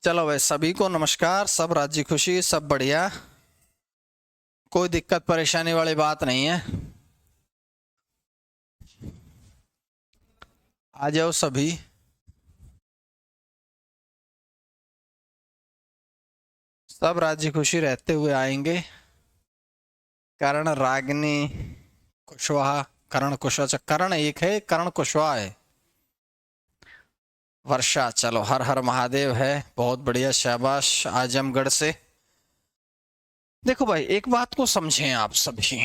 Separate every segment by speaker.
Speaker 1: चलो भाई, सभी को नमस्कार। सब राजी खुशी, सब बढ़िया, कोई दिक्कत परेशानी वाली बात नहीं है। आ जाओ सभी। सब राजी खुशी रहते हुए आएंगे। कर्ण रागिनी कुशवाहा, कर्ण कुशवाहा, कर्ण एक है, कर्ण कुशवाहा है। वर्षा, चलो हर हर महादेव है, बहुत बढ़िया, शाबाश। आजमगढ़ से देखो भाई, एक बात को समझें आप सभी।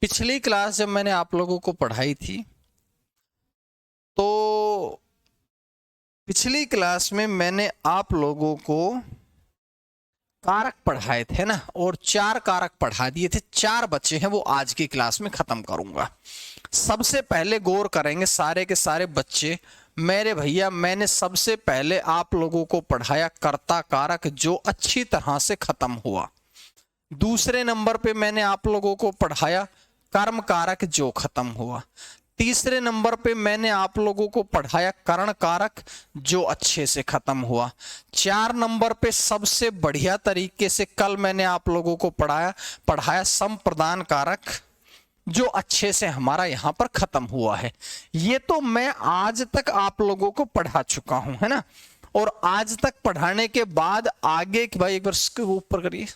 Speaker 1: पिछली क्लास जब मैंने आप लोगों को पढ़ाई थी, तो पिछली क्लास में मैंने आप लोगों को कारक पढ़ाए थे ना, और 4 कारक पढ़ा दिए थे। 4 बच्चे हैं, वो आज की क्लास में खत्म करूंगा। सबसे पहले गौर करेंगे सारे के सारे बच्चे मेरे भैया, मैंने सबसे पहले आप लोगों को पढ़ाया कर्ता कारक, जो अच्छी तरह से खत्म हुआ। दूसरे नंबर पे मैंने आप लोगों को पढ़ाया कर्म कारक, जो खत्म हुआ। तीसरे नंबर पे मैंने आप लोगों को पढ़ाया करण कारक, जो अच्छे से खत्म हुआ। 4 नंबर पे सबसे बढ़िया तरीके से कल मैंने आप लोगों को पढ़ाया संप्रदान कारक, जो अच्छे से हमारा यहां पर खत्म हुआ है। ये तो मैं आज तक आप लोगों को पढ़ा चुका हूं, है ना। और आज तक पढ़ाने के बाद आगे भाई एक बार इसके ऊपर करिए।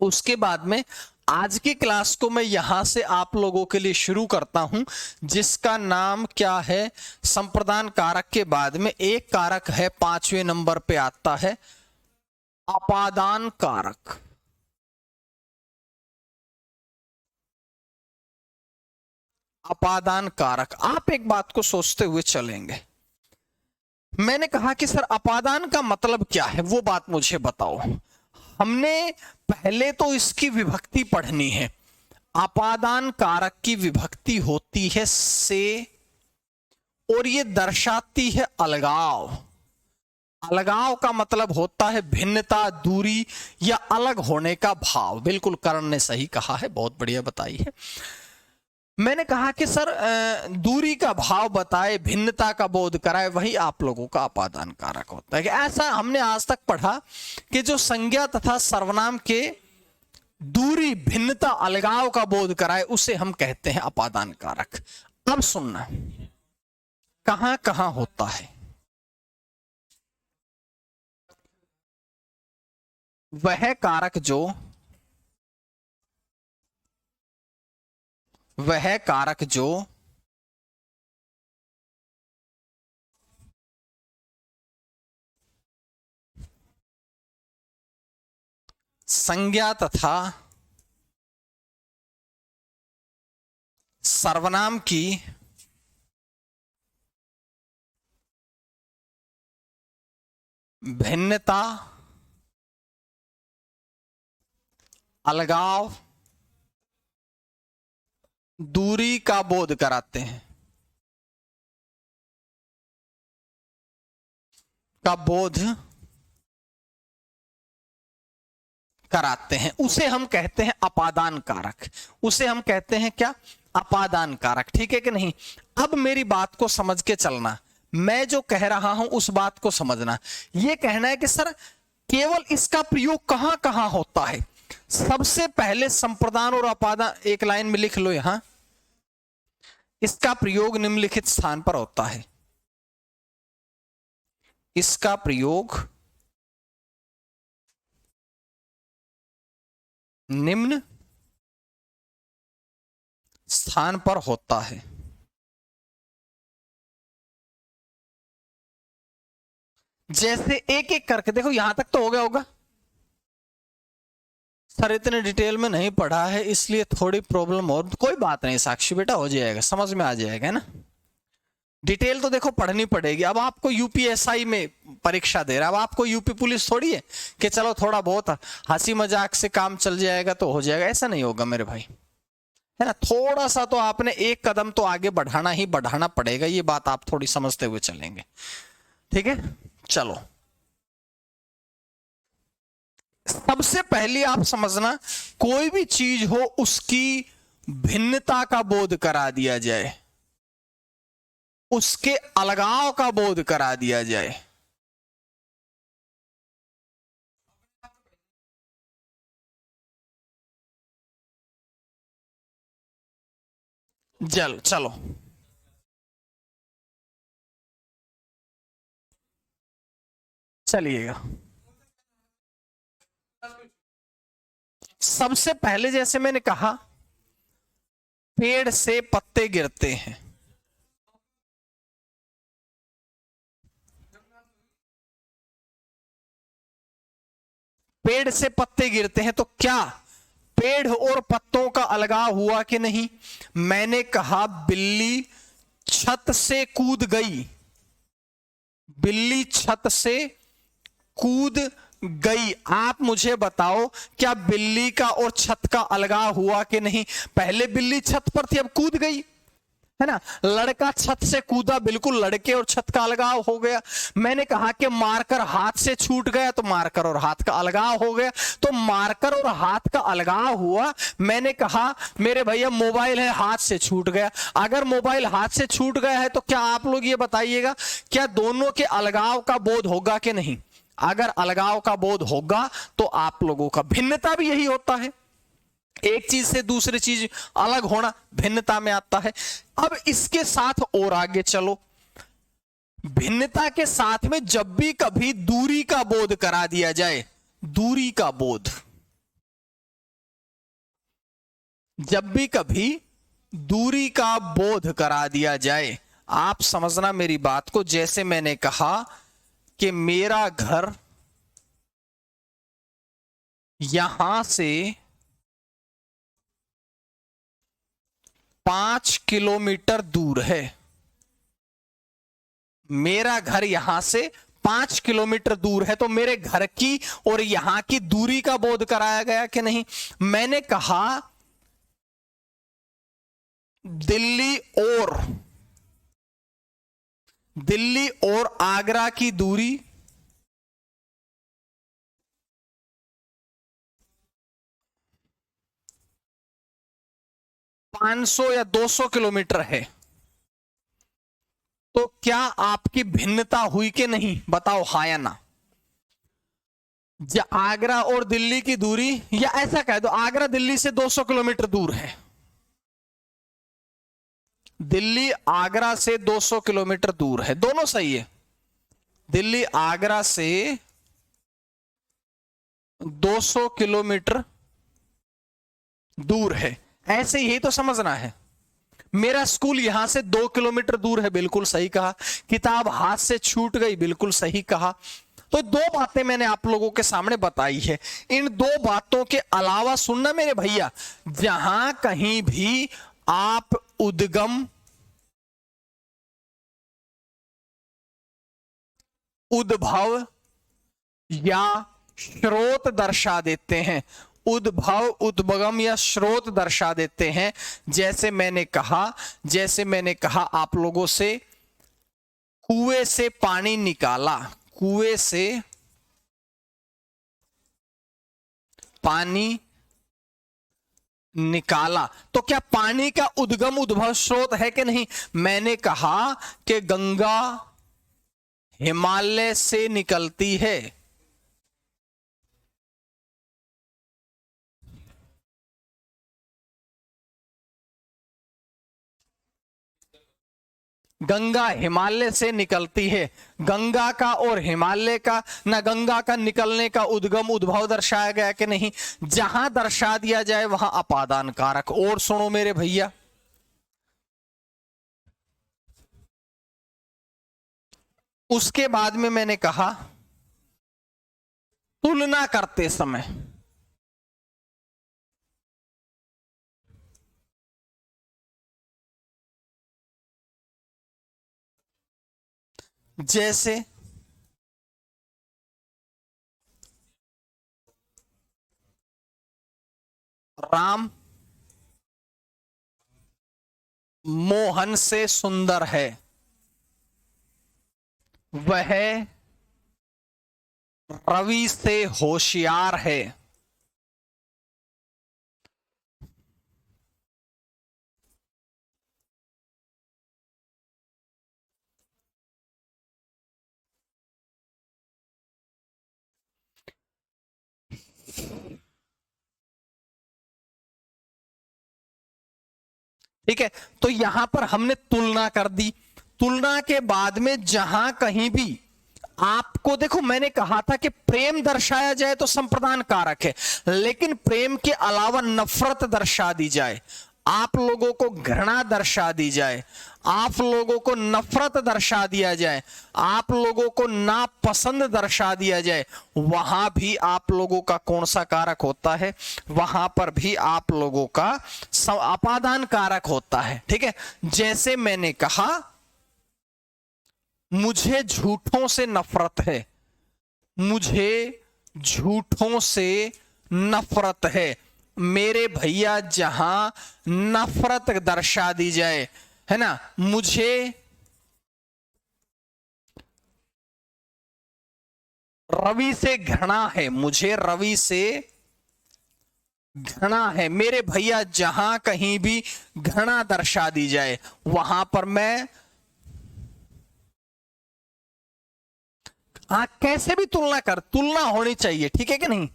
Speaker 1: उसके बाद में आज की क्लास को मैं यहां से आप लोगों के लिए शुरू करता हूं, जिसका नाम क्या है, संप्रदान कारक के बाद में एक कारक है 5वें नंबर पे आता है, अपादान कारक। अपादान कारक, आप एक बात को सोचते हुए चलेंगे। मैंने कहा कि सर अपादान का मतलब क्या है, वो बात मुझे बताओ। हमने पहले तो इसकी विभक्ति पढ़नी है। अपादान कारक की विभक्ति होती है से, और ये दर्शाती है अलगाव। अलगाव का मतलब होता है भिन्नता, दूरी या अलग होने का भाव। बिल्कुल कर्ण ने सही कहा है, बहुत बढ़िया बताई है। मैंने कहा कि सर दूरी का भाव बताए, भिन्नता का बोध कराए, वही आप लोगों का अपादान कारक होता है। कि ऐसा हमने आज तक पढ़ा कि जो संज्ञा तथा सर्वनाम के दूरी, भिन्नता, अलगाव का बोध कराए, उसे हम कहते हैं अपादान कारक। अब सुनना, कहां कहां होता है। वह कारक जो वह कारक जो संज्ञा तथा सर्वनाम की भिन्नता, अलगाव, दूरी का बोध कराते हैं, का बोध कराते हैं, उसे हम कहते हैं अपादान कारक। उसे हम कहते हैं क्या, अपादान कारक। ठीक है कि नहीं। अब मेरी बात को समझ के चलना, मैं जो कह रहा हूं उस बात को समझना। यह कहना है कि सर केवल इसका प्रयोग कहां कहां होता है। सबसे पहले संप्रदान और अपादान, एक लाइन में लिख लो यहां, इसका प्रयोग निम्नलिखित स्थान पर होता है। इसका प्रयोग निम्न स्थान पर होता है। जैसे एक एक करके देखो, यहां तक तो हो गया होगा। सर इतने डिटेल में नहीं पढ़ा है, इसलिए थोड़ी प्रॉब्लम हो, कोई बात नहीं साक्षी बेटा, हो जाएगा, समझ में आ जाएगा, है ना। डिटेल तो देखो पढ़नी पड़ेगी। अब आपको यूपीएसआई में परीक्षा दे रहा है, अब आपको यूपी पुलिस थोड़ी है कि चलो थोड़ा बहुत हंसी मजाक से काम चल जाएगा तो हो जाएगा, ऐसा नहीं होगा मेरे भाई, है ना। थोड़ा सा तो आपने एक कदम तो आगे बढ़ाना ही बढ़ाना पड़ेगा, ये बात आप थोड़ी समझते हुए चलेंगे। ठीक है, चलो सबसे पहले आप समझना, कोई भी चीज हो उसकी भिन्नता का बोध करा दिया जाए। उसके अलगाव का बोध करा दिया जाए। चलो चलिएगा। सबसे पहले जैसे मैंने कहा, पेड़ से पत्ते गिरते हैं। पेड़ से पत्ते गिरते हैं तो क्या पेड़ और पत्तों का अलगाव हुआ कि नहीं? मैंने कहा बिल्ली छत से कूद गई, बिल्ली छत से कूद गई। आप मुझे बताओ क्या बिल्ली का और छत का अलगाव हुआ कि नहीं? पहले बिल्ली छत पर थी, अब कूद गई, है ना। लड़का छत से कूदा, बिल्कुल लड़के और छत का अलगाव हो गया। मैंने कहा कि मार्कर हाथ से छूट गया तो मार्कर और हाथ का अलगाव हो गया, तो मार्कर और हाथ का अलगाव हुआ। मैंने कहा मेरे भैया मोबाइल है, हाथ से छूट गया। अगर मोबाइल हाथ से छूट गया है तो क्या आप लोग ये बताइएगा, क्या दोनों के अलगाव का बोध होगा कि नहीं? अगर अलगाव का बोध होगा तो आप लोगों का भिन्नता भी यही होता है, एक चीज से दूसरी चीज अलग होना भिन्नता में आता है। अब इसके साथ और आगे चलो, भिन्नता के साथ में जब भी कभी दूरी का बोध करा दिया जाए, दूरी का बोध, जब भी कभी दूरी का बोध करा दिया जाए, आप समझना मेरी बात को। जैसे मैंने कहा कि मेरा घर यहां से 5 किलोमीटर दूर है, मेरा घर यहां से 5 किलोमीटर दूर है, तो मेरे घर की और यहां की दूरी का बोध कराया गया कि नहीं? मैंने कहा दिल्ली और आगरा की दूरी 500 या 200 किलोमीटर है, तो क्या आपकी भिन्नता हुई कि नहीं? बताओ हाँ या ना। आगरा और दिल्ली की दूरी, या ऐसा कह दो आगरा दिल्ली से 200 किलोमीटर दूर है, दिल्ली आगरा से 200 किलोमीटर दूर है, दोनों सही है। दिल्ली आगरा से 200 किलोमीटर दूर है, ऐसे ही तो समझना है। मेरा स्कूल यहां से 2 किलोमीटर दूर है, बिल्कुल सही कहा। किताब हाथ से छूट गई, बिल्कुल सही कहा। तो दो बातें मैंने आप लोगों के सामने बताई है। इन दो बातों के अलावा सुनना मेरे भैया, जहां कहीं भी आप उद्गम, उद्भव या स्रोत दर्शा देते हैं, उद्भव, उद्गम या स्रोत दर्शा देते हैं। जैसे मैंने कहा आप लोगों से, कुएं से पानी निकाला, कुएं से पानी निकाला, तो क्या पानी का उद्गम उद्भव स्रोत है कि नहीं? मैंने कहा कि गंगा हिमालय से निकलती है, गंगा हिमालय से निकलती है। गंगा का और हिमालय का, ना गंगा का निकलने का उद्गम उद्भव दर्शाया गया कि नहीं? जहां दर्शा दिया जाए वहां अपादान कारक। और सुनो मेरे भैया, उसके बाद में मैंने कहा तुलना करते समय, जैसे राम मोहन से सुंदर है, वह रवि से होशियार है, ठीक है, तो यहां पर हमने तुलना कर दी। तुलना के बाद में जहां कहीं भी आपको, देखो मैंने कहा था कि प्रेम दर्शाया जाए तो संप्रदान कारक है, लेकिन प्रेम के अलावा नफरत दर्शा दी जाए, आप लोगों को घृणा दर्शा दी जाए, आप लोगों को नफरत दर्शा दिया जाए, आप लोगों को नापसंद दर्शा दिया जाए, वहां भी आप लोगों का कौन सा कारक होता है? वहां पर भी आप लोगों का अपादान कारक होता है। ठीक है, जैसे मैंने कहा मुझे झूठों से नफरत है, मुझे झूठों से नफरत है, मेरे भैया जहां नफरत दर्शा दी जाए, है ना, मुझे रवि से घृणा है, मुझे रवि से घृणा है, मेरे भैया जहां कहीं भी घृणा दर्शा दी जाए वहां पर मैं, हाँ कैसे भी तुलना कर, तुलना होनी चाहिए, ठीक है कि नहीं,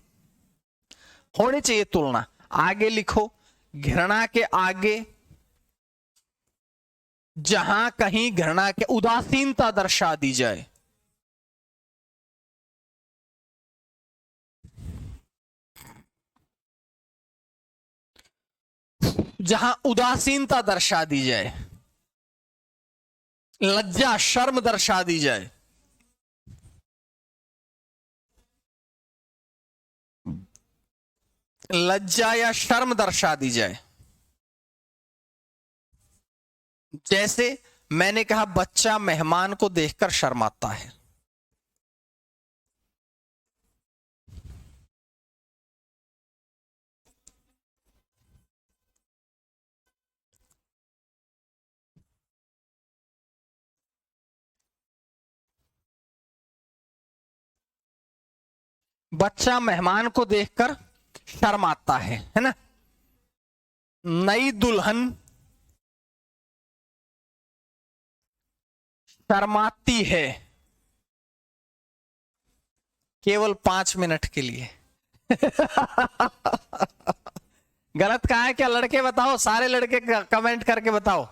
Speaker 1: होनी चाहिए तुलना। आगे लिखो, घृणा के आगे जहां कहीं घृणा के उदासीनता दर्शा दी जाए, जहां उदासीनता दर्शा दी जाए, लज्जा शर्म दर्शा दी जाए, लज्जा या शर्म दर्शा दी जाए। जैसे मैंने कहा बच्चा मेहमान को देखकर शर्माता है, बच्चा मेहमान को देखकर शर्माता है ना। नई दुल्हन शर्माती है केवल 5 मिनट के लिए। गलत कहा है क्या लड़के? बताओ, सारे लड़के कमेंट करके बताओ।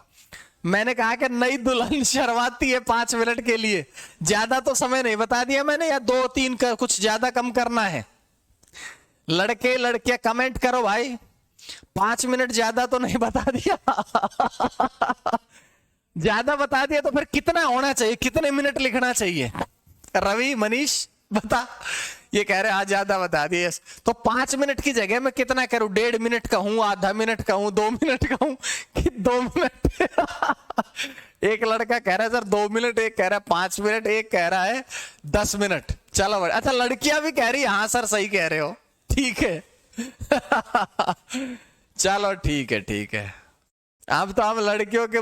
Speaker 1: मैंने कहा कि नई दुल्हन शर्माती है 5 मिनट के लिए, ज्यादा तो समय नहीं बता दिया मैंने, या 2-3 का कुछ ज्यादा कम करना है? लड़के लड़कियां कमेंट करो भाई, 5 मिनट ज्यादा तो नहीं बता दिया? ज्यादा बता दिया तो फिर कितना होना चाहिए, कितने मिनट लिखना चाहिए? रवि, मनीष बता। ये कह रहे आज ज्यादा बता दिए, तो 5 मिनट की जगह मैं कितना करूं? 1.5 मिनट कहूं, आधा मिनट कहूं, 2 मिनट कहूं कि 2 मिनट? एक लड़का कह रहा है सर 2 मिनट, एक कह रहा है 5 मिनट, एक कह रहा है 10 मिनट। चलो अच्छा, लड़कियां भी कह रही है हाँ सर सही कह रहे हो, ठीक है। चलो ठीक है ठीक है। अब तो हम लड़कियों के,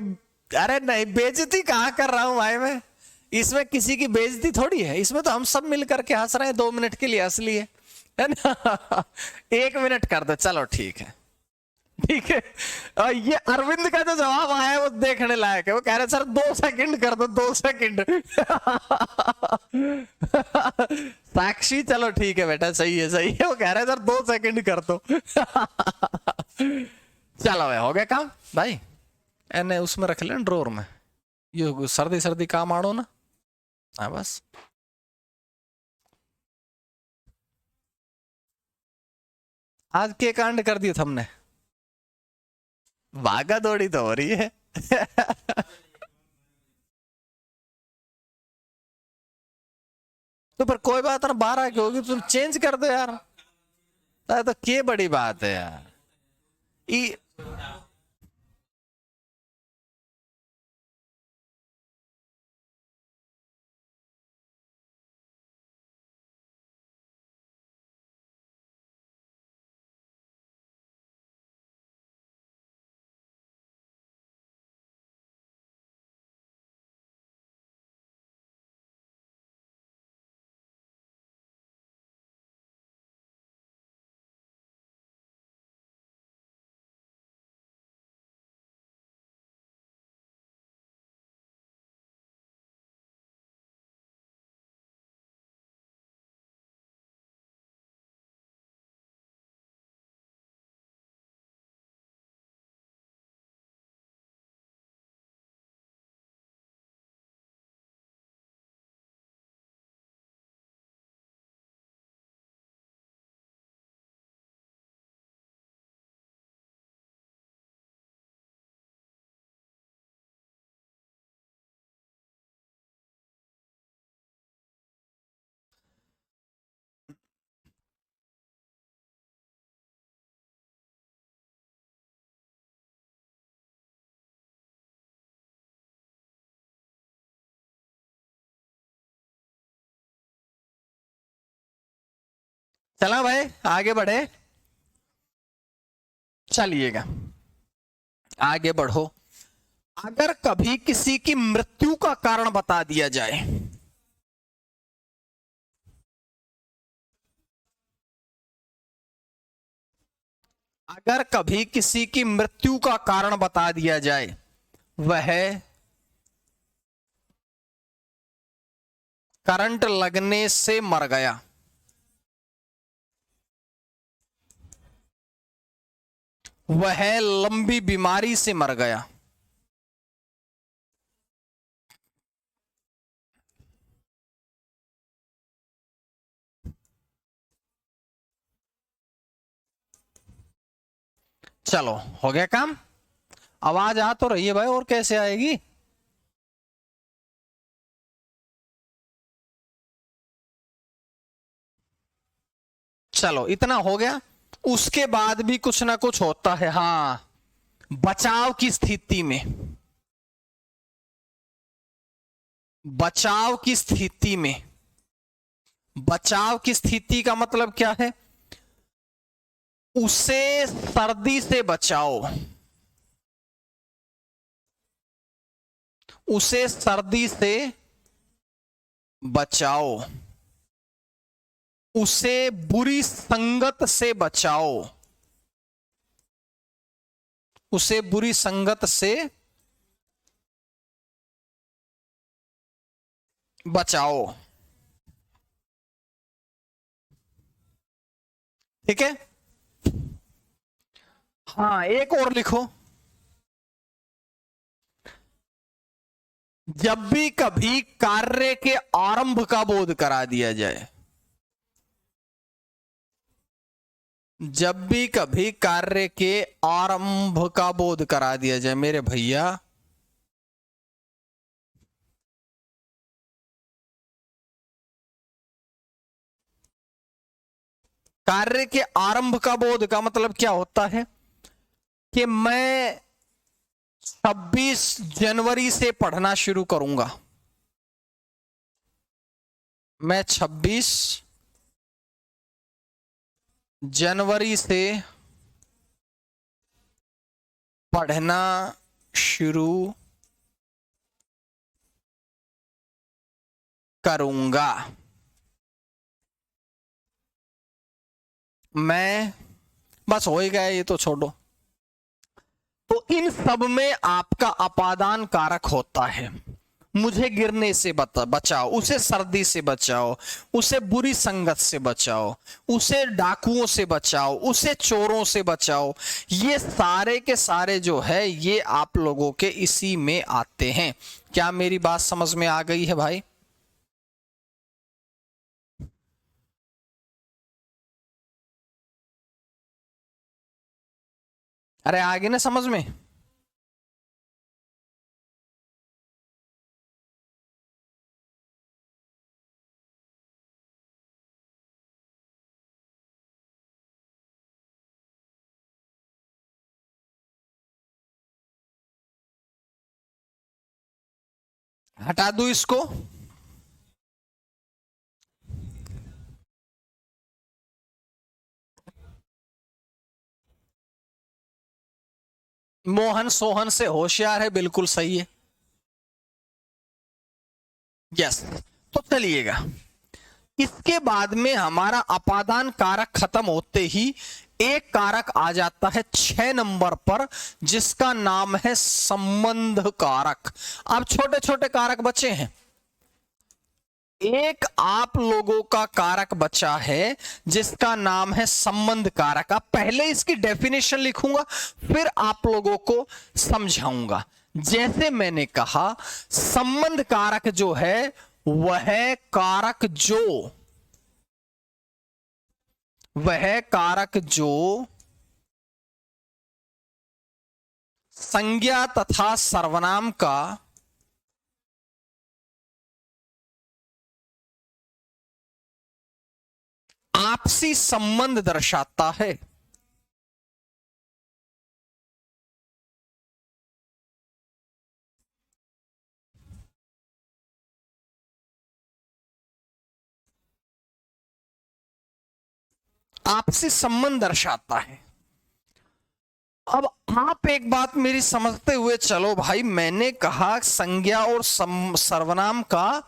Speaker 1: अरे नहीं बेइज्जती कहां कर रहा हूं भाई मैं, इसमें किसी की बेइज्जती थोड़ी है, इसमें तो हम सब मिल करके हंस रहे हैं, 2 मिनट के लिए हंस लिए, है ना। 1 मिनट कर दो, चलो ठीक है ठीक है। और ये अरविंद का जो जवाब आया है वो देखने लायक है, वो कह रहे सर 2 सेकंड कर दो, 2 सेकंड। साक्षी चलो ठीक है बेटा, सही है, वो कह रहे सर 2 सेकंड कर दो। चलो भाई हो गया काम भाई, एने उसमें रख लेना ड्रोर में, ये सर्दी सर्दी काम आड़ो ना। हाँ बस आज के कांड कर दिए हमने, भागा दौड़ी तो हो रही है। तो पर कोई बात ना, 12 की होगी तुम चेंज कर दो यार, तो क्या बड़ी बात है यार। चला भाई, आगे बढ़े, चलिएगा आगे बढ़ो। अगर कभी किसी की मृत्यु का कारण बता दिया जाए, अगर कभी किसी की मृत्यु का कारण बता दिया जाए, वह करंट लगने से मर गया, वह लंबी बीमारी से मर गया, चलो हो गया काम। आवाज आ तो रही है भाई, और कैसे आएगी? चलो इतना हो गया। उसके बाद भी कुछ ना कुछ होता है। हाँ, बचाव की स्थिति में, बचाव की स्थिति में, बचाव की स्थिति का मतलब क्या है? उसे सर्दी से बचाओ, उसे सर्दी से बचाओ, उसे बुरी संगत से बचाओ, उसे बुरी संगत से बचाओ। ठीक है। हाँ, एक और लिखो। जब भी कभी कार्य के आरंभ का बोध करा दिया जाए, जब भी कभी कार्य के आरंभ का बोध करा दिया जाए, मेरे भैया कार्य के आरंभ का बोध का मतलब क्या होता है? कि मैं 26 जनवरी से पढ़ना शुरू करूंगा, मैं 26 जनवरी से पढ़ना शुरू करूंगा। मैं, बस हो ही गया, ये तो छोड़ो। तो इन सब में आपका अपादान कारक होता है। मुझे गिरने से बचाओ, उसे सर्दी से बचाओ, उसे बुरी संगत से बचाओ, उसे डाकुओं से बचाओ, उसे चोरों से बचाओ। ये सारे के सारे जो है ये आप लोगों के इसी में आते हैं। क्या मेरी बात समझ में आ गई है भाई? अरे आगे ना समझ में। हटा दूं इसको? मोहन सोहन से होशियार है, बिल्कुल सही है। यस। तो चलिएगा, इसके बाद में हमारा अपादान कारक खत्म होते ही एक कारक आ जाता है 6 नंबर पर, जिसका नाम है संबंध कारक। अब छोटे छोटे कारक बचे हैं। एक आप लोगों का कारक बचा है जिसका नाम है संबंध कारक। अब पहले इसकी डेफिनेशन लिखूंगा, फिर आप लोगों को समझाऊंगा। जैसे मैंने कहा, संबंध कारक जो है वह कारक जो, वह कारक जो संज्ञा तथा सर्वनाम का आपसी संबंध दर्शाता है। आपसी संबंध दर्शाता है। अब आप एक बात मेरी समझते हुए चलो भाई, मैंने कहा संज्ञा और सर्वनाम का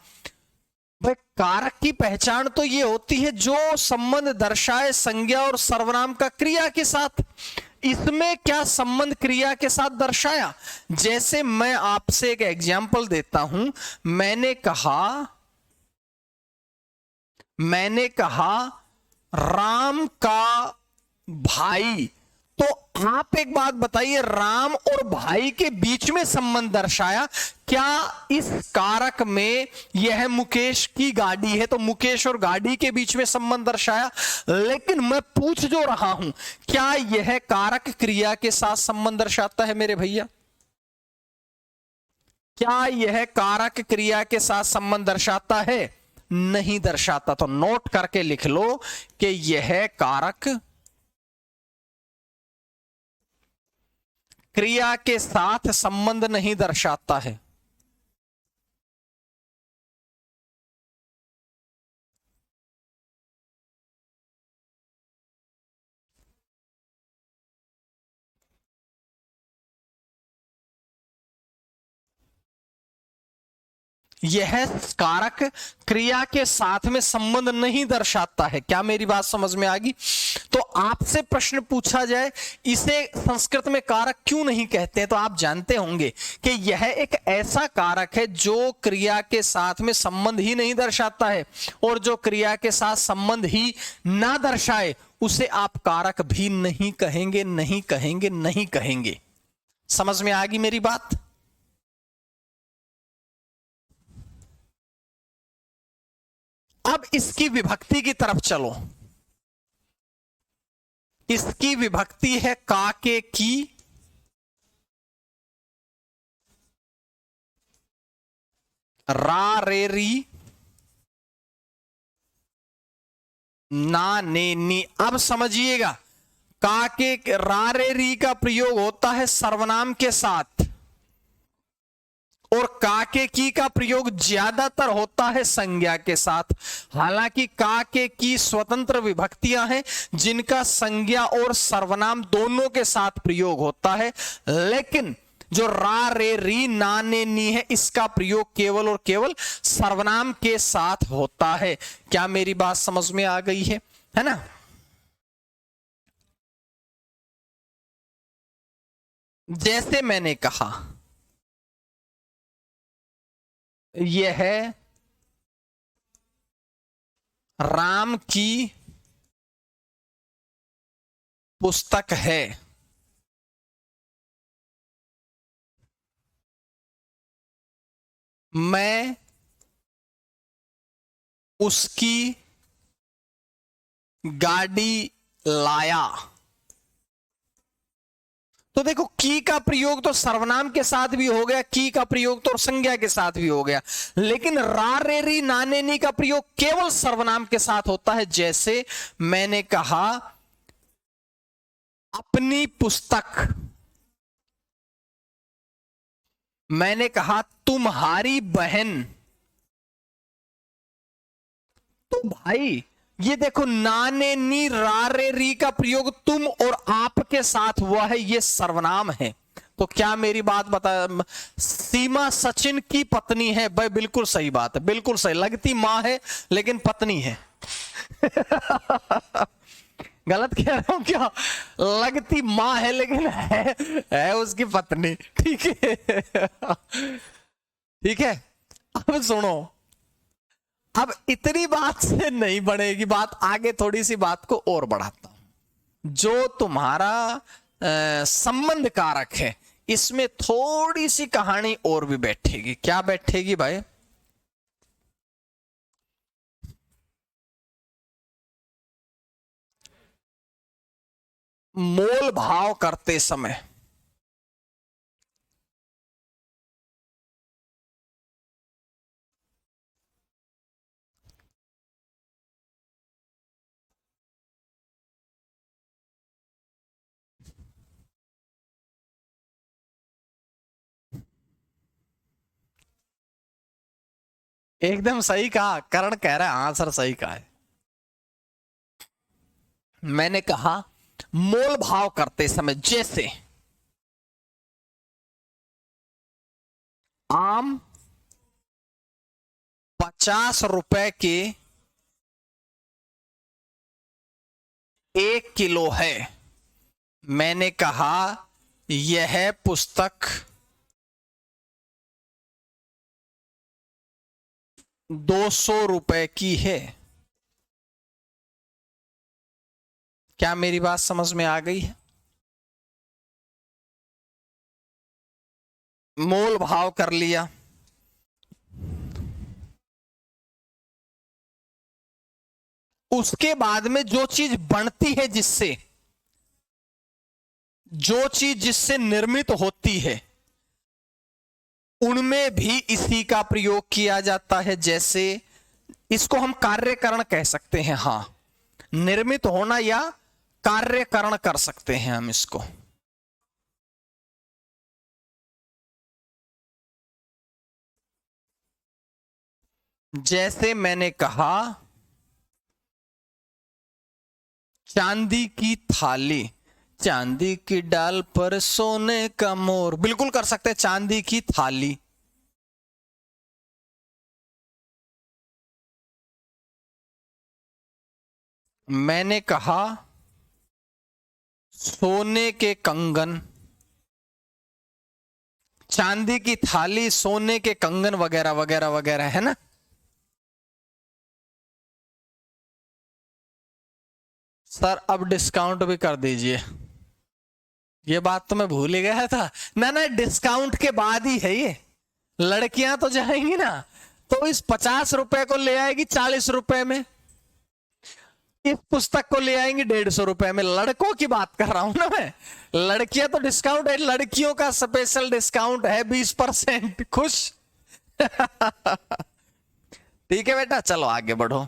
Speaker 1: भाई कारक की पहचान तो ये होती है जो संबंध दर्शाए संज्ञा और सर्वनाम का क्रिया के साथ। इसमें क्या संबंध क्रिया के साथ दर्शाया? जैसे मैं आपसे एक एग्जाम्पल देता हूं, मैंने कहा राम का भाई, तो आप एक बात बताइए, राम और भाई के बीच में संबंध दर्शाया। क्या इस कारक में यह मुकेश की गाड़ी है तो मुकेश और गाड़ी के बीच में संबंध दर्शाया? लेकिन मैं पूछ जो रहा हूं, क्या यह कारक क्रिया के साथ संबंध दर्शाता है मेरे भैया? क्या यह कारक क्रिया के साथ संबंध दर्शाता है? नहीं दर्शाता। तो नोट करके लिख लो कि यह कारक क्रिया के साथ संबंध नहीं दर्शाता है। यह कारक क्रिया के साथ में संबंध नहीं दर्शाता है। क्या मेरी बात समझ में आ गई? तो आपसे प्रश्न पूछा जाए इसे संस्कृत में कारक क्यों नहीं कहते हैं, तो आप जानते होंगे कि यह एक ऐसा कारक है जो क्रिया के साथ में संबंध ही नहीं दर्शाता है, और जो क्रिया के साथ संबंध ही ना दर्शाए उसे आप कारक भी नहीं कहेंगे, नहीं कहेंगे, नहीं कहेंगे। समझ में आ गई मेरी बात? अब इसकी विभक्ति की तरफ चलो। इसकी विभक्ति है काके की, रा रे री, ना ने नी। अब समझिएगा, काके रा रे री का प्रयोग होता है सर्वनाम के साथ, और काके की का प्रयोग ज्यादातर होता है संज्ञा के साथ। हालांकि काके की स्वतंत्र विभक्तियां हैं जिनका संज्ञा और सर्वनाम दोनों के साथ प्रयोग होता है, लेकिन जो रा रे री ना ने नी है इसका प्रयोग केवल और केवल सर्वनाम के साथ होता है। क्या मेरी बात समझ में आ गई है ना? जैसे मैंने कहा, यह राम की पुस्तक है। मैं उसकी गाड़ी लाया। तो देखो, की का प्रयोग तो सर्वनाम के साथ भी हो गया, की का प्रयोग तो संज्ञा के साथ भी हो गया, लेकिन रा रे री ना ने नी का प्रयोग केवल सर्वनाम के साथ होता है। जैसे मैंने कहा अपनी पुस्तक, मैंने कहा तुम्हारी बहन। तो भाई ये देखो, ना ने नी रा रे री का प्रयोग तुम और आप के साथ हुआ है, ये सर्वनाम है। तो क्या मेरी बात बता, सीमा सचिन की पत्नी है। भाई बिल्कुल सही बात है, बिल्कुल सही। लगती मां है लेकिन पत्नी है। गलत कह रहा हूं क्या? लगती मां है लेकिन है उसकी पत्नी। ठीक है, ठीक है। अब सुनो, अब इतनी बात से नहीं बढ़ेगी बात, आगे थोड़ी सी बात को और बढ़ाता हूं। जो तुम्हारा संबंध कारक है इसमें थोड़ी सी कहानी और भी बैठेगी। क्या बैठेगी भाई? मोल भाव करते समय एकदम सही कहा, करण कह रहा है आंसर सही कहा है। मैंने कहा मोल भाव करते समय, जैसे आम 50 रुपए के 1 किलो है, मैंने कहा यह पुस्तक 200 रुपए की है। क्या मेरी बात समझ में आ गई है? मोल भाव कर लिया, उसके बाद में जो चीज बनती है, जो चीज जिससे निर्मित होती है, उनमें भी इसी का प्रयोग किया जाता है। जैसे इसको हम कार्यकरण कह सकते हैं, हां, निर्मित होना या कार्यकरण कर सकते हैं हम इसको। जैसे मैंने कहा चांदी की थाली, चांदी की डाल पर सोने का मोर, बिल्कुल कर सकते हैं चांदी की थाली। मैंने कहा सोने के कंगन, चांदी की थाली, सोने के कंगन वगैरह वगैरह वगैरह, है ना। सर अब डिस्काउंट भी कर दीजिए, ये बात तो मैं भूल ही गया था ना। ना, डिस्काउंट के बाद ही है ये। लड़कियां तो जाएंगी ना, तो इस 50 रुपए को ले आएगी 40 रुपए में, इस पुस्तक को ले आएंगे 150 रुपए में। लड़कों की बात कर रहा हूं ना मैं, लड़कियां तो डिस्काउंट है, लड़कियों का स्पेशल डिस्काउंट है 20%। खुश? ठीक है बेटा, चलो आगे बढ़ो।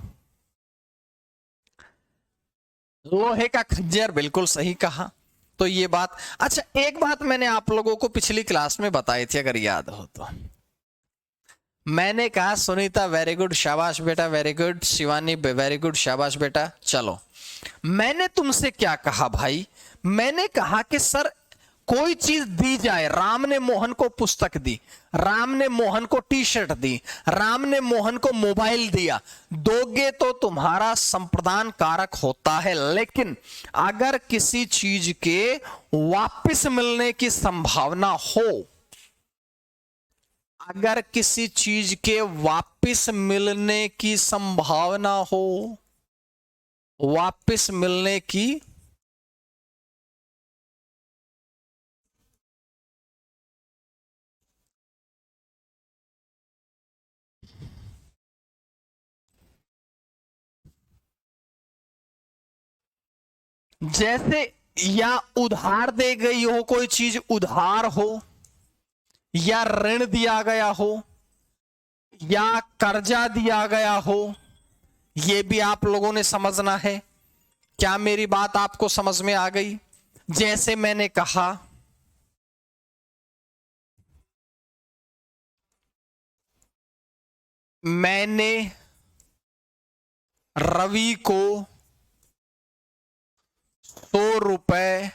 Speaker 1: लोहे का खंजर, बिल्कुल सही कहा। तो ये बात, अच्छा एक बात मैंने आप लोगों को पिछली क्लास में बताई थी, अगर याद हो तो। मैंने कहा सुनीता वेरी गुड, शाबाश बेटा, very good. Shivani very good, शाबाश बेटा। चलो, मैंने तुमसे क्या कहा भाई? मैंने कहा कि सर कोई चीज दी जाए, राम ने मोहन को पुस्तक दी, राम ने मोहन को टी शर्ट दी, राम ने मोहन को मोबाइल दिया, दोगे तो तुम्हारा संप्रदान कारक होता है। लेकिन अगर किसी चीज के वापस मिलने की संभावना हो, अगर किसी चीज के वापस मिलने की संभावना हो, वापस मिलने की, जैसे या उधार दे गई हो, कोई चीज उधार हो, या ऋण दिया गया हो, या कर्जा दिया गया हो, यह भी आप लोगों ने समझना है। क्या मेरी बात आपको समझ में आ गई? जैसे मैंने कहा मैंने रवि को 100 रुपए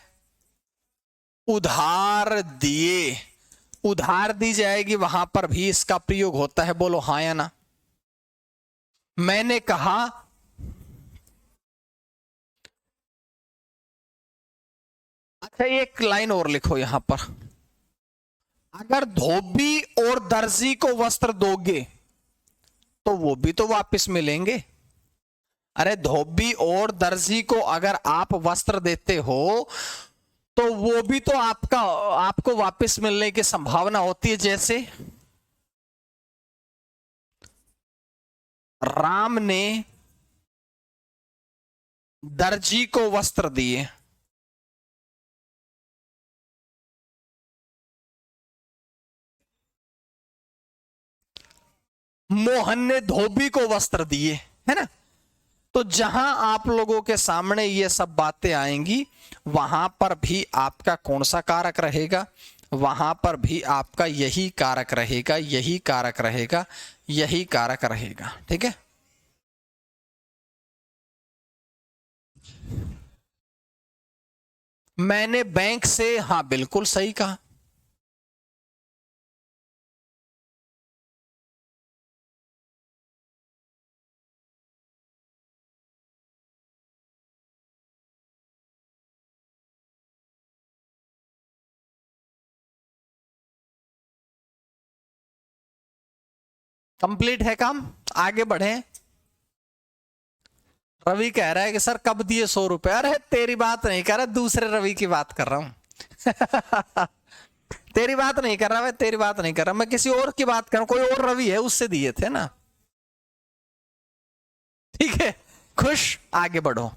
Speaker 1: उधार दिए, उधार दी जाएगी, वहां पर भी इसका प्रयोग होता है, बोलो हां या ना। मैंने कहा अच्छा एक लाइन और लिखो यहां पर, अगर धोबी और दर्जी को वस्त्र दोगे तो वो भी तो वापस मिलेंगे। अरे धोबी और दर्जी को अगर आप वस्त्र देते हो तो वो भी तो आपको वापस मिलने की संभावना होती है। जैसे राम ने दर्जी को वस्त्र दिए, मोहन ने धोबी को वस्त्र दिए, है ना। तो जहां आप लोगों के सामने ये सब बातें आएंगी, वहां पर भी आपका कौन सा कारक रहेगा? वहां पर भी आपका यही कारक रहेगा, यही कारक रहेगा, यही कारक रहेगा। ठीक है, मैंने बैंक से, हाँ बिल्कुल सही कहा। कंप्लीट है काम, आगे बढ़े। रवि कह रहा है कि सर कब दिए 100 रुपए। अरे तेरी बात नहीं कर रहा, दूसरे रवि की बात कर रहा हूं। तेरी बात नहीं कर रहा, मैं तेरी बात नहीं कर रहा, मैं किसी और की बात कर रहा हूं। कोई और रवि है, उससे दिए थे ना। ठीक है, खुश, आगे बढ़ो।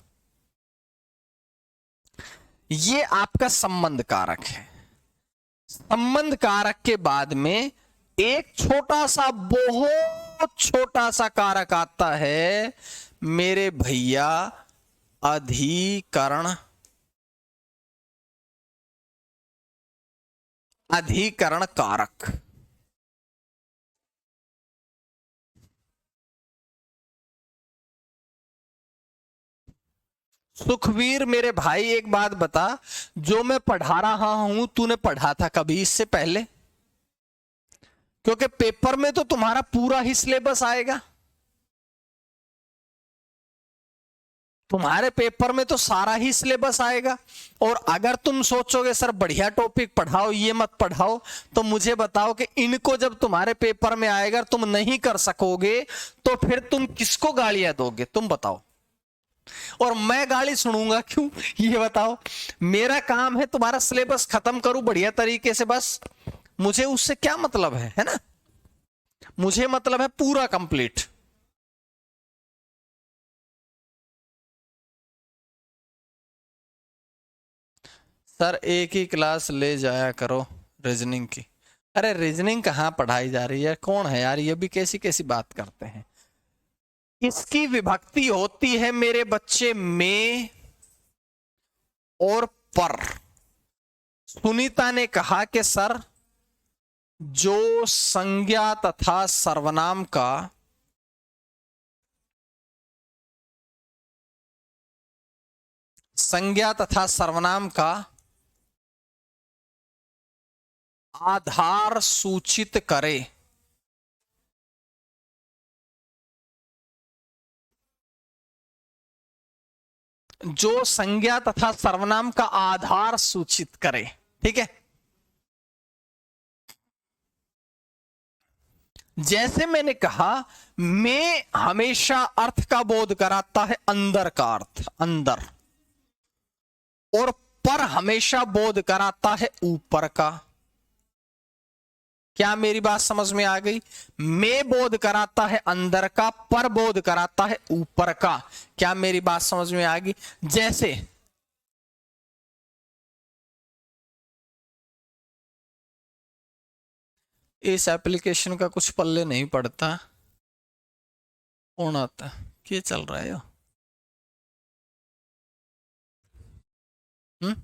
Speaker 1: ये आपका संबंध कारक है। संबंध कारक के बाद में एक छोटा सा, बहुत छोटा सा कारक आता है मेरे भैया, अधिकरण। अधिकरण कारक। सुखवीर मेरे भाई एक बात बता, जो मैं पढ़ा रहा हूं तूने पढ़ा था कभी इससे पहले? क्योंकि पेपर में तो तुम्हारा पूरा ही सिलेबस आएगा। तुम्हारे पेपर में तो सारा ही सिलेबस आएगा। और अगर तुम सोचोगे सर बढ़िया टॉपिक पढ़ाओ, ये मत पढ़ाओ, तो मुझे बताओ कि इनको जब तुम्हारे पेपर में आएगा तुम नहीं कर सकोगे, तो फिर तुम किसको गालियां दोगे? तुम बताओ। और मैं गाली सुनूंगा क्यों, ये बताओ? मेरा काम है तुम्हारा सिलेबस खत्म करूं बढ़िया तरीके से, बस मुझे उससे क्या मतलब है ना? मुझे मतलब है पूरा कंप्लीट। सर एक ही क्लास ले जाया करो रीजनिंग की। अरे रीजनिंग कहाँ पढ़ाई जा रही है? कौन है यार, ये भी कैसी कैसी बात करते हैं। इसकी विभक्ति होती है मेरे बच्चे में और पर। सुनीता ने कहा कि सर जो संज्ञा तथा सर्वनाम का संज्ञा तथा सर्वनाम का आधार सूचित करे, जो संज्ञा तथा सर्वनाम का आधार सूचित करे। ठीक है, जैसे मैंने कहा, में हमेशा अर्थ का बोध कराता है अंदर का अर्थ, अंदर। और पर हमेशा बोध कराता है ऊपर का। क्या मेरी बात समझ में आ गई? में बोध कराता है अंदर का, पर बोध कराता है ऊपर का। क्या मेरी बात समझ में आ गई? जैसे इस एप्लीकेशन का कुछ पल्ले नहीं पड़ता। कौन आता, क्या चल रहा है? हम्म,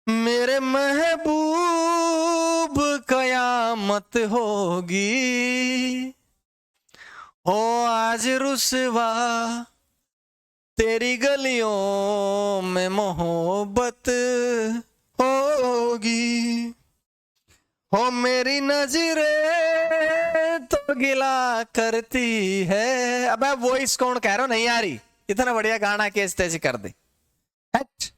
Speaker 1: मेरे महबूब कयामत होगी, हो आज रुसवा तेरी गलियों में मोहब्बत होगी। हो मेरी नजरें तो गिला करती है। अबे वॉइस कौन कह रहा हो नहीं आ रही? इतना बढ़िया गाना कैसे तैसे कर दे। हट।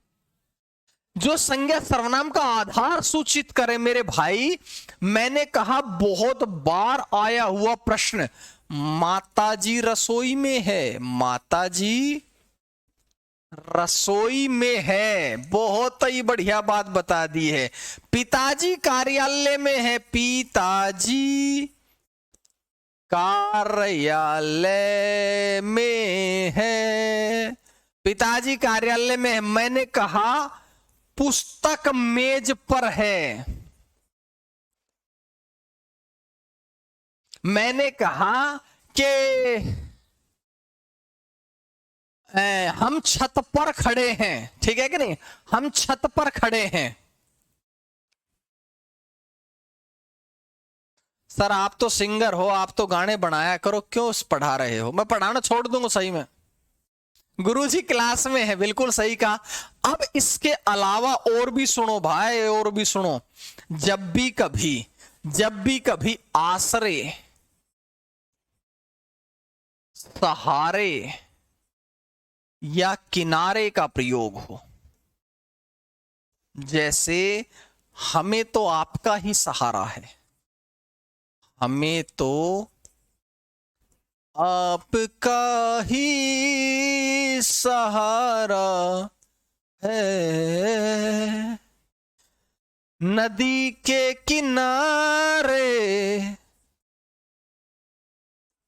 Speaker 1: जो संज्ञा सर्वनाम का आधार सूचित करे मेरे भाई, मैंने कहा बहुत बार आया हुआ प्रश्न, माताजी रसोई में है, माताजी रसोई में है, बहुत ही बढ़िया बात बता दी है। पिताजी कार्यालय में है, पिताजी कार्यालय में है, पिताजी कार्यालय में है। मैंने कहा पुस्तक मेज पर है, मैंने कहा कि हम छत पर खड़े हैं, ठीक है कि नहीं, हम छत पर खड़े हैं। सर आप तो सिंगर हो, आप तो गाने बनाया करो, क्यों पढ़ा रहे हो? मैं पढ़ाना छोड़ दूंगा सही में। गुरुजी क्लास में है, बिल्कुल सही कहा। अब इसके अलावा और भी सुनो भाई, और भी सुनो। जब भी कभी आसरे, सहारे या किनारे का प्रयोग हो, जैसे हमें तो आपका ही सहारा है, हमें तो आपका ही सहारा है, नदी के किनारे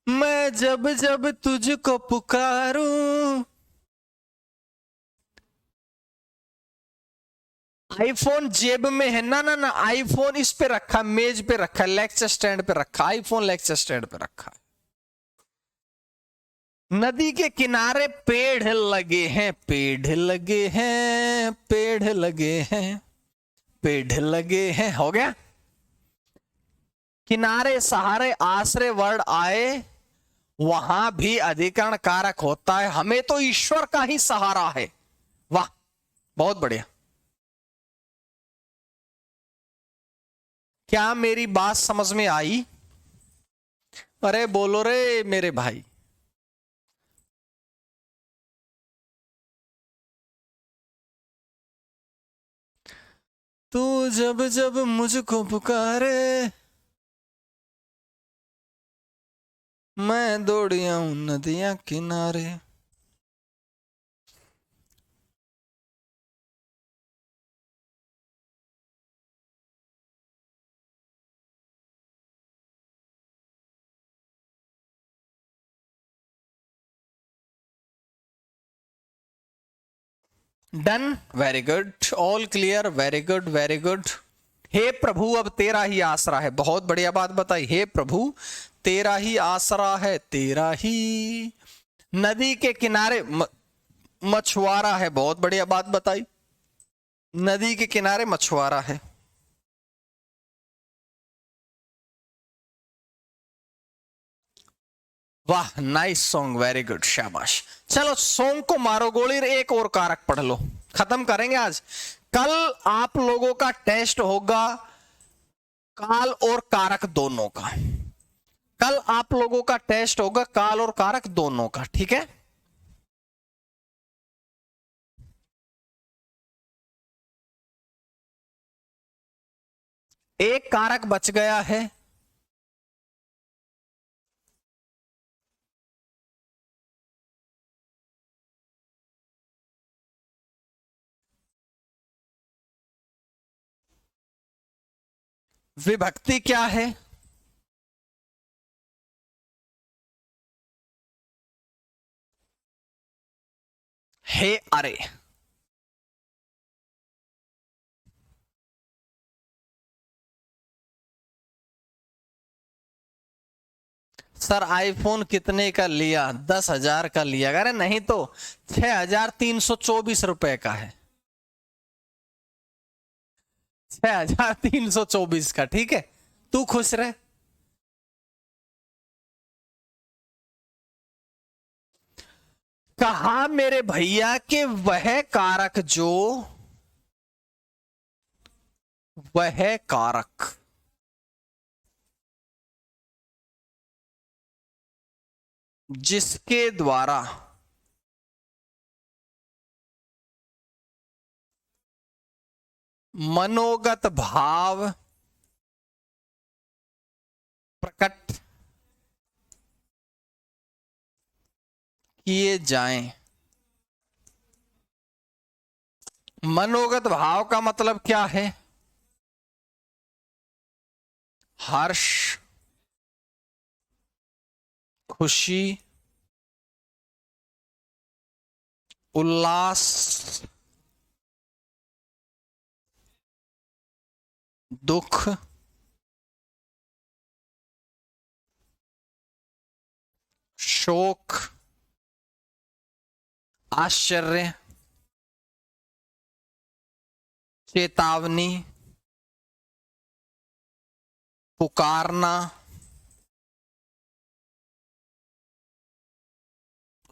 Speaker 1: मैं जब जब तुझको पुकारूं। आईफोन जेब में है ना, ना ना, आईफोन इस पे रखा, मेज पे रखा, लेक्चर स्टैंड पे रखा, आईफोन लेक्चर स्टैंड पे रखा। नदी के किनारे पेड़ लगे हैं, पेड़ लगे हैं, पेड़ लगे हैं, पेड़ लगे हैं, हो गया। किनारे, सहारे, आश्रय वर्ड आए, वहां भी अधिकरण कारक होता है। हमें तो ईश्वर का ही सहारा है। वाह, बहुत बढ़िया। क्या मेरी बात समझ में आई? अरे बोलो रे मेरे भाई। तू जब जब मुझको पुकारे मैं दौड़ी आऊं नदियां किनारे। Done, very good, all clear, very good very good. हे प्रभु अब तेरा ही आसरा है, बहुत बढ़िया बात बताई। हे प्रभु तेरा ही आसरा है, तेरा ही। नदी के किनारे मछुआरा है, बहुत बढ़िया बात बताई, नदी के किनारे मछुआरा है। वाह, नाइस सॉन्ग, वेरी गुड, शाबाश। चलो सॉन्ग को मारो गोली, एक और कारक पढ़ लो, खत्म करेंगे आज। कल आप लोगों का टेस्ट होगा काल और कारक दोनों का, कल आप लोगों का टेस्ट होगा काल और कारक दोनों का, ठीक है। एक कारक बच गया है, विभक्ति क्या है? हे अरे। सर आईफोन कितने का लिया? 10,000 का लिया। अरे नहीं तो 6,324 का है, 6,324 का, ठीक है, तू खुश रहे। कहा मेरे भैया कि वह कारक जिसके द्वारा मनोगत भाव प्रकट किए जाएं। मनोगत भाव का मतलब क्या है? हर्ष, खुशी, उल्लास, दुख, शोक, आश्चर्य, चेतावनी, पुकारना,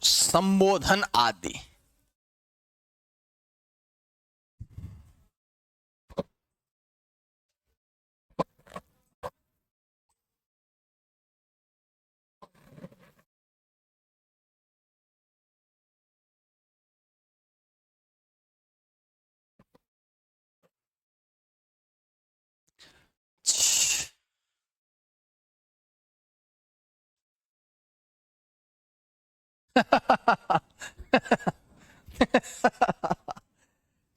Speaker 1: संबोधन आदि।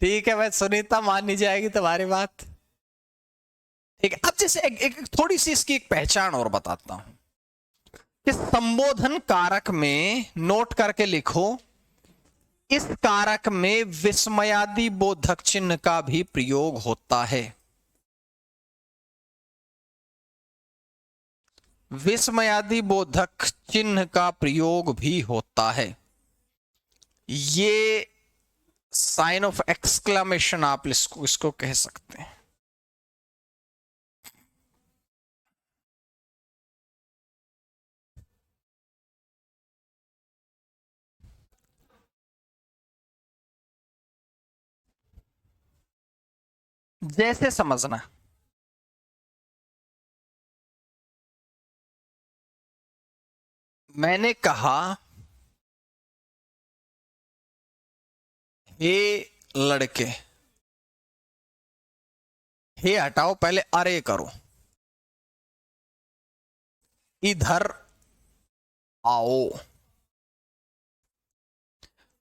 Speaker 1: ठीक है भाई, सुनीता मानी जाएगी तुम्हारी बात। ठीक है, अब जैसे एक थोड़ी सी इसकी एक पहचान और बताता हूं कि संबोधन कारक में नोट करके लिखो, इस कारक में विस्मयादि बोधक चिन्ह का भी प्रयोग होता है। विस्मयादि बोधक चिन्ह का प्रयोग भी होता है। ये साइन ऑफ एक्सक्लेमेशन आप इसको कह सकते हैं। जैसे समझना, मैंने कहा हे लड़के, हे हटाओ, पहले अरे करो, इधर आओ।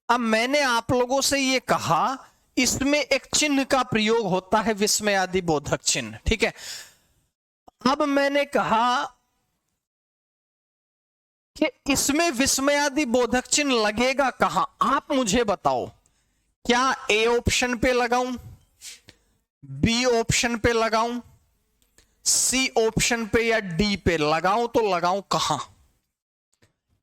Speaker 1: अब मैंने आप लोगों से ये कहा, इसमें एक चिन्ह का प्रयोग होता है, विस्मयादि बोधक चिन्ह, ठीक है। अब मैंने कहा कि इसमें विस्मयादि बोधक चिन्ह लगेगा कहां, आप मुझे बताओ। क्या ए ऑप्शन पे लगाऊं, बी ऑप्शन पे लगाऊं, सी ऑप्शन पे या डी पे लगाऊं, तो लगाऊं कहां?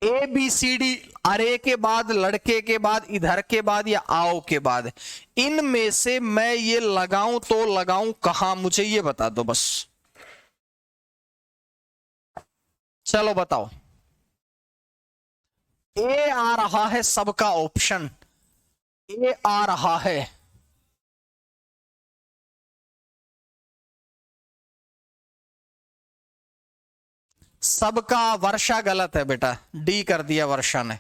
Speaker 1: ए बी सी डी, अरे के बाद, लड़के के बाद, इधर के बाद या आओ के बाद, इनमें से मैं ये लगाऊं तो लगाऊं कहां, मुझे ये बता दो बस। चलो बताओ। ए आ रहा है सबका ऑप्शन, ए आ रहा है। सबका वर्षा गलत है बेटा, डी कर दिया वर्षा ने।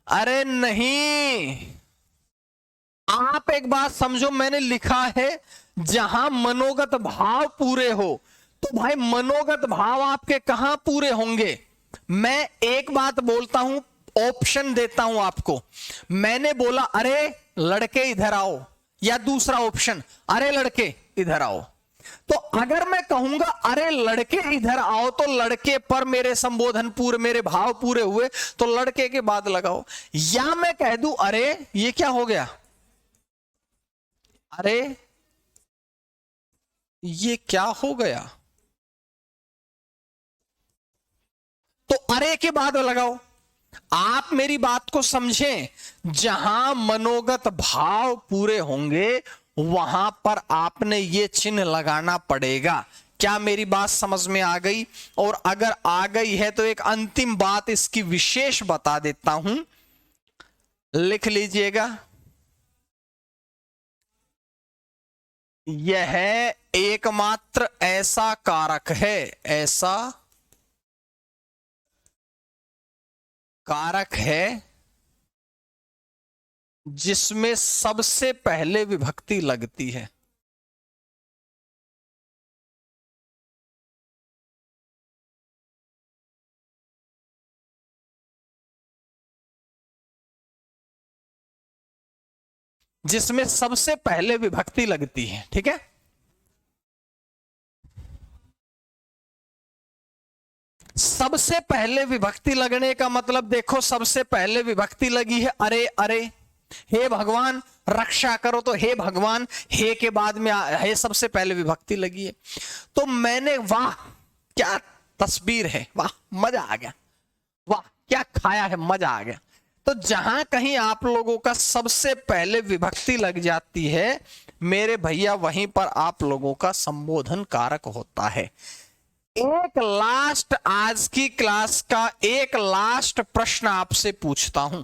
Speaker 1: अरे नहीं, आप एक बात समझो, मैंने लिखा है जहां मनोगत भाव पूरे हो, तो भाई मनोगत भाव आपके कहां पूरे होंगे? मैं एक बात बोलता हूं, ऑप्शन देता हूं आपको। मैंने बोला अरे लड़के इधर आओ, या दूसरा ऑप्शन अरे लड़के इधर आओ। तो अगर मैं कहूंगा अरे लड़के इधर आओ, तो लड़के पर मेरे संबोधन पूरे, मेरे भाव पूरे हुए, तो लड़के के बाद लगाओ। या मैं कह दूं अरे, ये क्या हो गया, अरे ये क्या हो गया, तो अरे के बाद लगाओ। आप मेरी बात को समझें, जहां मनोगत भाव पूरे होंगे वहां पर आपने ये चिन्ह लगाना पड़ेगा। क्या मेरी बात समझ में आ गई? और अगर आ गई है तो एक अंतिम बात इसकी विशेष बता देता हूं, लिख लीजिएगा। यह एकमात्र ऐसा कारक है, ऐसा कारक है जिसमें सबसे पहले विभक्ति लगती है। जिसमें सबसे पहले विभक्ति लगती है, ठीक है। सबसे पहले विभक्ति लगने का मतलब देखो, सबसे पहले विभक्ति लगी है अरे अरे, हे भगवान रक्षा करो, तो हे भगवान, हे के बाद में हे सबसे पहले विभक्ति लगी है। तो मैंने, वाह क्या तस्वीर है, वाह मजा आ गया, वाह क्या खाया है, मजा आ गया। तो जहां कहीं आप लोगों का सबसे पहले विभक्ति लग जाती है मेरे भैया, वहीं पर आप लोगों का संबोधन कारक होता है। एक लास्ट, आज की क्लास का एक लास्ट प्रश्न आपसे पूछता हूं।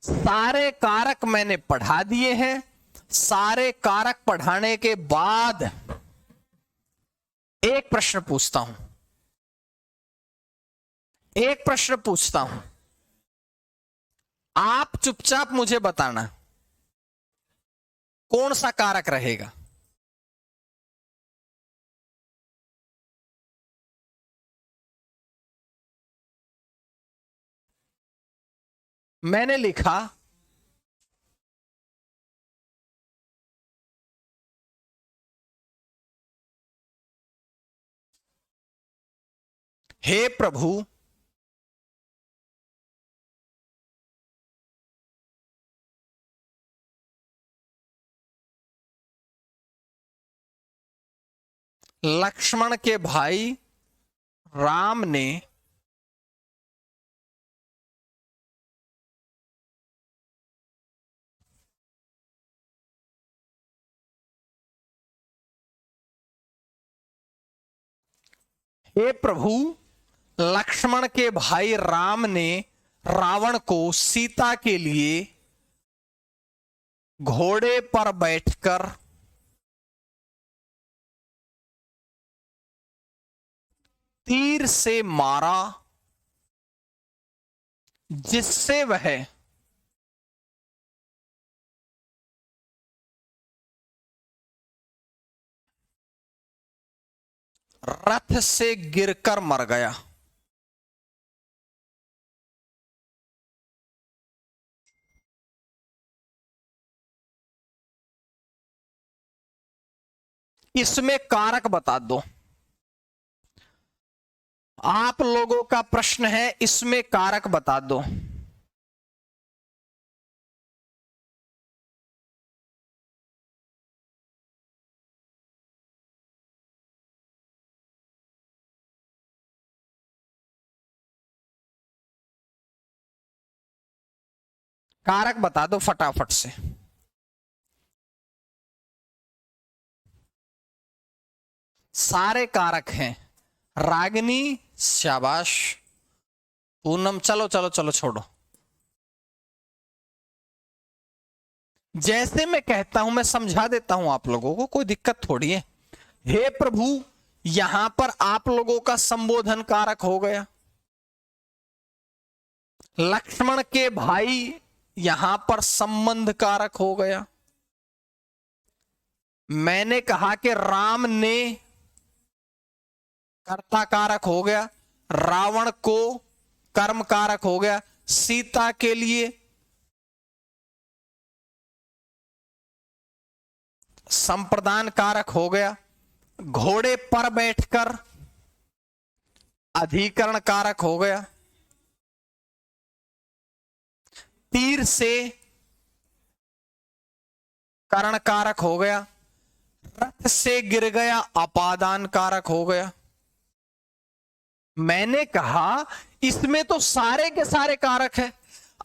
Speaker 1: सारे कारक मैंने पढ़ा दिए हैं, सारे कारक पढ़ाने के बाद एक प्रश्न पूछता हूं, एक प्रश्न पूछता हूं, आप चुपचाप मुझे बताना कौन सा कारक रहेगा। मैंने लिखा हे प्रभु लक्ष्मण के भाई राम ने हे प्रभु लक्ष्मण के भाई राम ने रावण को सीता के लिए घोड़े पर बैठकर तीर से मारा, जिससे वह रथ से गिरकर मर गया। इसमें कारक बता दो। आप लोगों का प्रश्न है, इसमें कारक बता दो। कारक बता दो फटाफट से। सारे कारक हैं। रागिनी शाबाश, पूनम चलो चलो चलो छोड़ो। जैसे मैं कहता हूं मैं समझा देता हूं आप लोगों को, कोई दिक्कत थोड़ी है। हे प्रभु, यहां पर आप लोगों का संबोधन कारक हो गया। लक्ष्मण के भाई, यहां पर संबंध कारक हो गया। मैंने कहा कि राम ने, कर्ता कारक हो गया। रावण को, कर्म कारक हो गया। सीता के लिए संप्रदान कारक हो गया। घोड़े पर बैठकर अधिकरण कारक हो गया। तीर से करण कारक हो गया। रथ से गिर गया अपादान कारक हो गया। मैंने कहा इसमें तो सारे के सारे कारक है।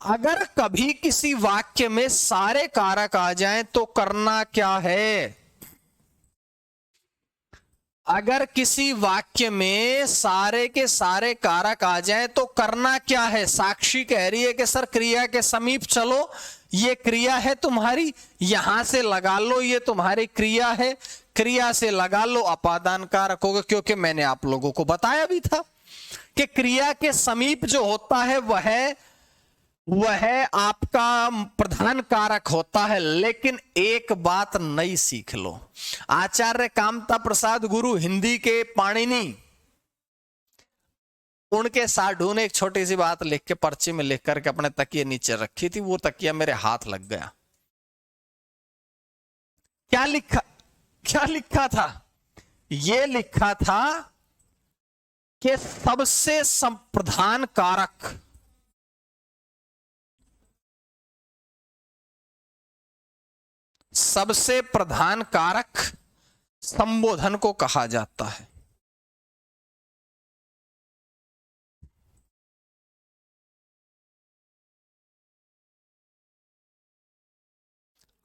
Speaker 1: अगर कभी किसी वाक्य में सारे कारक आ जाएं तो करना क्या है। अगर किसी वाक्य में सारे के सारे कारक आ जाएं तो करना क्या है। साक्षी कह रही है कि सर क्रिया के समीप चलो, ये क्रिया है तुम्हारी, यहां से लगा लो, ये तुम्हारी क्रिया है, क्रिया से लगा लो अपादान कारक होगा। क्योंकि मैंने आप लोगों को बताया भी था कि क्रिया के समीप जो होता है वह आपका प्रधान कारक होता है। लेकिन एक बात नई सीख लो, आचार्य कामता प्रसाद गुरु हिंदी के पाणिनि, उनके साधु ने एक छोटी सी बात लिख के पर्ची में लिख करके अपने तकिए नीचे रखी थी, वो तकिया मेरे हाथ लग गया। क्या लिखा था? ये लिखा था कि सबसे प्रधान कारक संबोधन को कहा जाता है।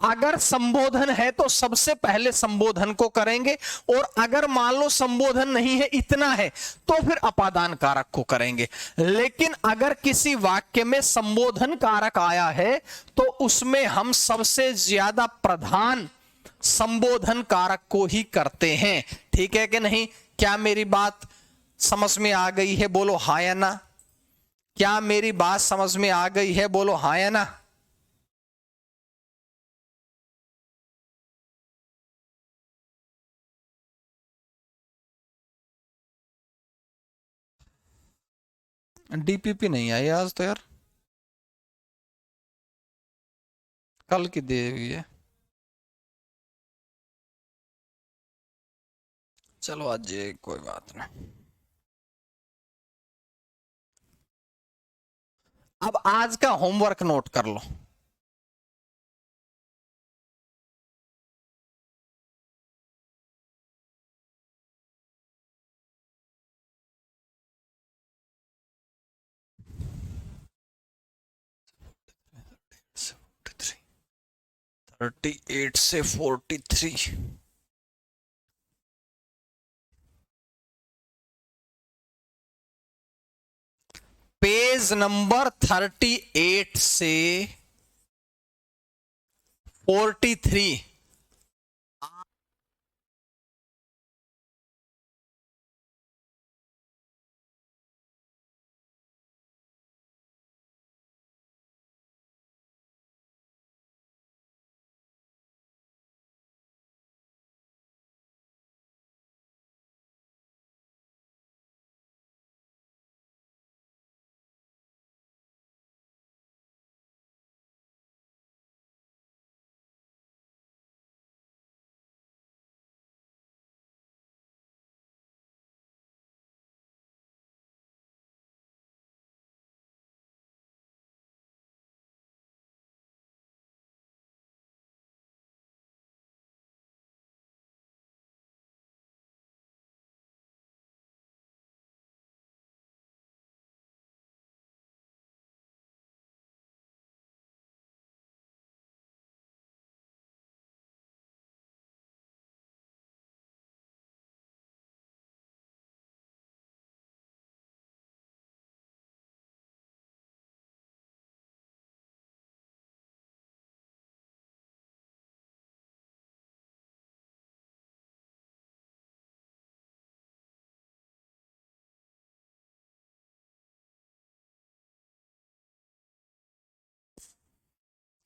Speaker 1: अगर संबोधन है तो सबसे पहले संबोधन को करेंगे, और अगर मान लो संबोधन नहीं है, इतना है, तो फिर अपादान कारक को करेंगे। लेकिन अगर किसी वाक्य में संबोधन कारक आया है तो उसमें हम सबसे ज्यादा प्रधान संबोधन कारक को ही करते हैं। ठीक है कि नहीं? क्या मेरी बात समझ में आ गई है? बोलो हाँ या ना। क्या मेरी बात समझ में आ गई है? बोलो हाँ या ना। डीपीपी नहीं आई आज तो यार, कल की दी हुई है। चलो आज ये कोई बात नहीं। अब आज का होमवर्क नोट कर लो। थर्टी 38 से 43, पेज नंबर 38 से 43।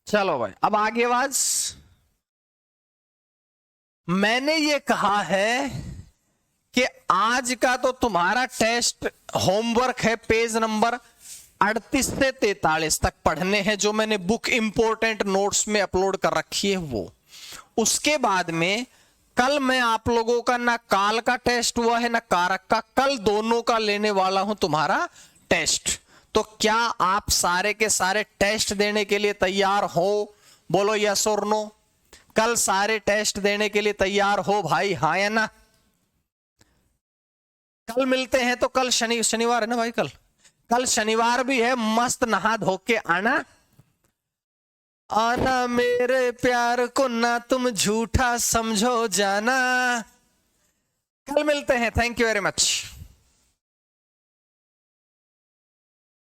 Speaker 1: चलो भाई, अब आगे आवाज। मैंने ये कहा है कि आज का तो तुम्हारा टेस्ट होमवर्क है, पेज नंबर 38 से 43 तक पढ़ने हैं, जो मैंने बुक इंपोर्टेंट नोट्स में अपलोड कर रखी है वो। उसके बाद में कल मैं आप लोगों का ना काल का टेस्ट हुआ है ना कारक का, कल दोनों का लेने वाला हूं तुम्हारा टेस्ट। तो क्या आप सारे के सारे टेस्ट देने के लिए तैयार हो? बोलो यस और नो। कल सारे टेस्ट देने के लिए तैयार हो भाई, हाँ या ना? कल मिलते हैं। तो कल शनिवार है ना भाई, कल शनिवार भी है। मस्त नहा धो के आना, आना मेरे प्यार को ना तुम झूठा समझो जाना। कल मिलते हैं। Thank you very much.